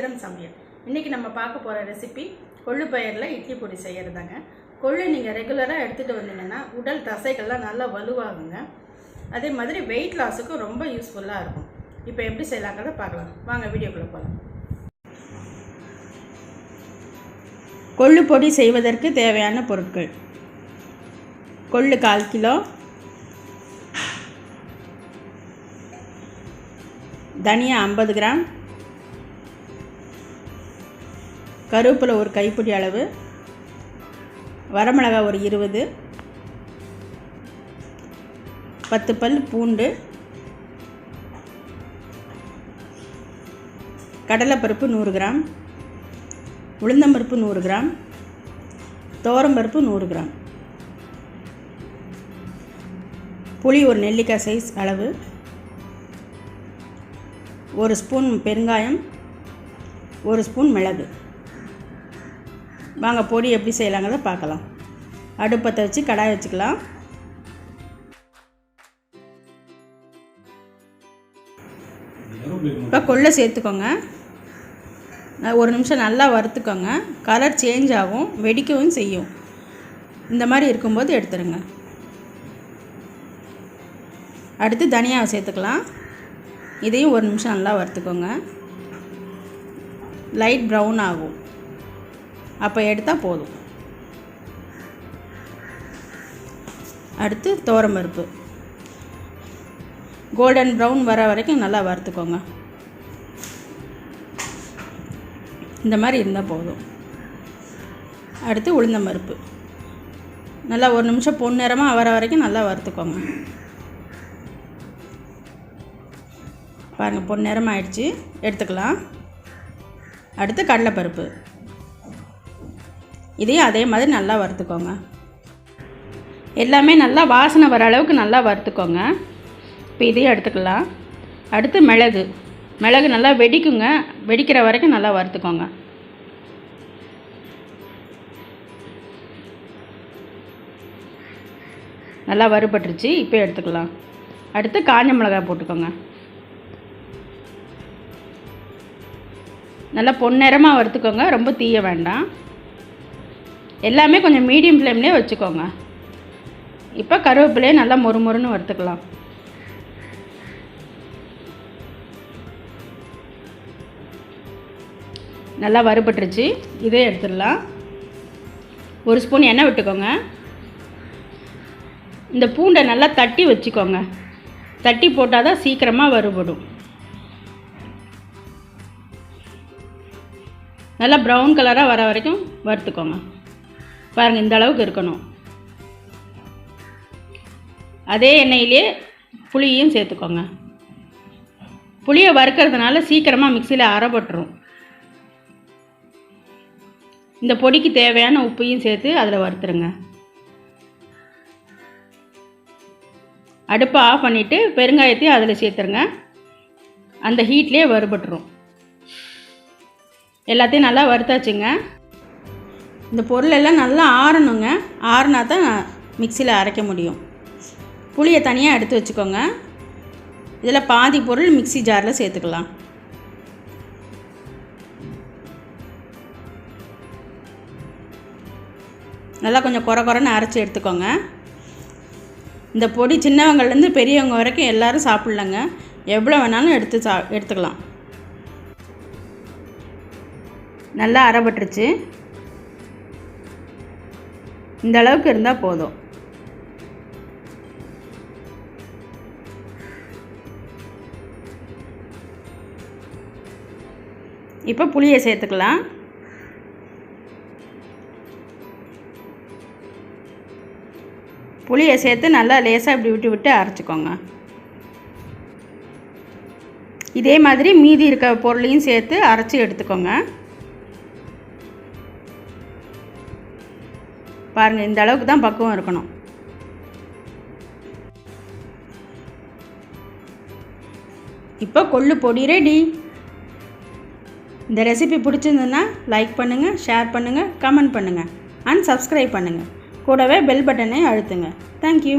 ஆயிரம் சமையல். இன்றைக்கி நம்ம பார்க்க போகிற ரெசிபி கொள்ளு பயிரில் இட்லி பொடி செய்கிறதாங்க. கொள்ளு நீங்கள் ரெகுலராக எடுத்துகிட்டு வந்தீங்கன்னா உடல் தசைகள்லாம் நல்லா வலுவாகுங்க. அதே மாதிரி வெயிட் லாஸுக்கும் ரொம்ப யூஸ்ஃபுல்லாக இருக்கும். இப்போ எப்படி செய்யலாங்கிறத பார்க்கலாம். வாங்க வீடியோக்குள்ளே போகலாம். கொள்ளு பொடி செய்வதற்கு தேவையான பொருட்கள்: கொள்ளு 1/4 கிலோ, தனியா 50 கிராம், கருவேப்பிலை ஒரு கைப்பிடி அளவு, வரமிளகாய் ஒரு 20, 10 பல் பூண்டு, கடலைப்பருப்பு 100 கிராம், உளுந்தம்பருப்பு 100 கிராம், துவரம்பருப்பு 100 கிராம், புளி ஒரு நெல்லிக்காய் சைஸ் அளவு, 1 ஸ்பூன் பெருங்காயம், 1 ஸ்பூன் மிளகு. வாங்க பொடி எப்படி செய்யலாங்கிறத பார்க்கலாம். அடுப்பத்தை வச்சு கடாய் வச்சுக்கலாம். இப்போ கொள்ளை சேர்த்துக்கோங்க. 1 நிமிஷம் நல்லா வறுத்துக்கோங்க. கலர் சேஞ்ச் ஆகும், வெடிக்கவும் செய்யும். இந்த மாதிரி இருக்கும்போது எடுத்துருங்க. அடுத்து தனியாவை சேர்த்துக்கலாம். இதையும் 1 நிமிஷம் நல்லா வறுத்துக்கோங்க. லைட் ப்ரௌன் ஆகும், அப்போ எடுத்தால் போதும். அடுத்து துவரம்பருப்பு கோல்டன் ப்ரௌன் வர வரைக்கும் நல்லா வறுத்துக்கோங்க. இந்த மாதிரி இருந்தால் போதும். அடுத்து உளுந்தம்பருப்பு நல்லா 1 நிமிஷம் பொன்னிறமாக வர வரைக்கும் நல்லா வறுத்துக்கோங்க. பாருங்கள், பொன்னிறமாக ஆயிடுச்சு, எடுத்துக்கலாம். அடுத்து கடலைப்பருப்பு, இதையும் அதே மாதிரி நல்லா வறுத்துக்கோங்க. எல்லாமே நல்லா வாசனை வர அளவுக்கு நல்லா வறுத்துக்கோங்க. இப்போ இதையும் எடுத்துக்கலாம். அடுத்து மிளகு நல்லா வெடிக்குங்க, வெடிக்கிற வரைக்கும் நல்லா வறுத்துக்கோங்க. நல்லா வறுபட்டுருச்சு, இப்போ எடுத்துக்கலாம். அடுத்து காஞ்ச மிளகாய் போட்டுக்கோங்க. நல்லா பொன்னிறமாக வறுத்துக்கோங்க, ரொம்ப தீய வேண்டாம். எல்லாமே கொஞ்சம் மீடியம் ஃப்ளேம்லேயே வச்சுக்கோங்க. இப்போ கருவேப்பிலையே நல்லா மொறுமொறுன்னு வறுத்துக்கலாம். நல்லா வறுபட்டுருச்சு, இதே எடுத்துடலாம். 1 ஸ்பூன் எண்ணெய் விட்டுக்கோங்க. இந்த பூண்டை நல்லா தட்டி வச்சுக்கோங்க. தட்டி போட்டால் தான் சீக்கிரமாக வறுபடும். நல்லா ப்ரௌன் கலராக வர வரைக்கும் வறுத்துக்கோங்க. பாருங்கள், இந்த அளவுக்கு இருக்கணும். அதே எண்ணெயிலே புளியையும் சேர்த்துக்கோங்க. புளியை வறுக்கிறதுனால சீக்கிரமாக மிக்சியில் அரைப்பட்டுரும். இந்த பொடிக்கு தேவையான உப்பையும் சேர்த்து அதில் வறுத்துருங்க. அடுப்பை ஆஃப் பண்ணிவிட்டு பெருங்காயத்தையும் அதில் சேர்த்துருங்க. அந்த ஹீட்லேயே வறுபட்டுரும். எல்லாத்தையும் நல்லா வறுத்தாச்சுங்க. இந்த பொருளெல்லாம் நல்லா ஆறணுங்க. ஆறுனா தான் மிக்சியில் அரைக்க முடியும். புளியை தனியாக எடுத்து வச்சுக்கோங்க. இதில் பாதி பொருள் மிக்சி ஜாரில் சேர்த்துக்கலாம். நல்லா கொஞ்சம் குறைன்னு அரைச்சி எடுத்துக்கோங்க. இந்த பொடி சின்னவங்கள்லேருந்து பெரியவங்க வரைக்கும் எல்லோரும் சாப்பிட்லங்க. எவ்வளோ வேணாலும் எடுத்துக்கலாம். நல்லா அரைப்பட்டுருச்சு. இந்த அளவுக்கு இருந்தால் போதும். இப்போ புளியை சேர்த்துக்கலாம். புளியை சேர்த்து நல்லா லேசாக இப்படி விட்டு அரைச்சிக்கோங்க. இதே மாதிரி மீதி இருக்க பொருளையும் சேர்த்து அரைச்சி எடுத்துக்கோங்க. பாருங்கள், இந்த அளவுக்கு தான் பக்குவம் இருக்கணும். இப்போ கொள்ளு பொடி ரெடி. இந்த ரெசிபி பிடிச்சிருந்ததுன்னா லைக் பண்ணுங்கள், ஷேர் பண்ணுங்கள், கமெண்ட் பண்ணுங்கள் அண்ட் சப்ஸ்கிரைப் பண்ணுங்கள். கூடவே பெல் பட்டனை அழுத்துங்க. தேங்க்யூ.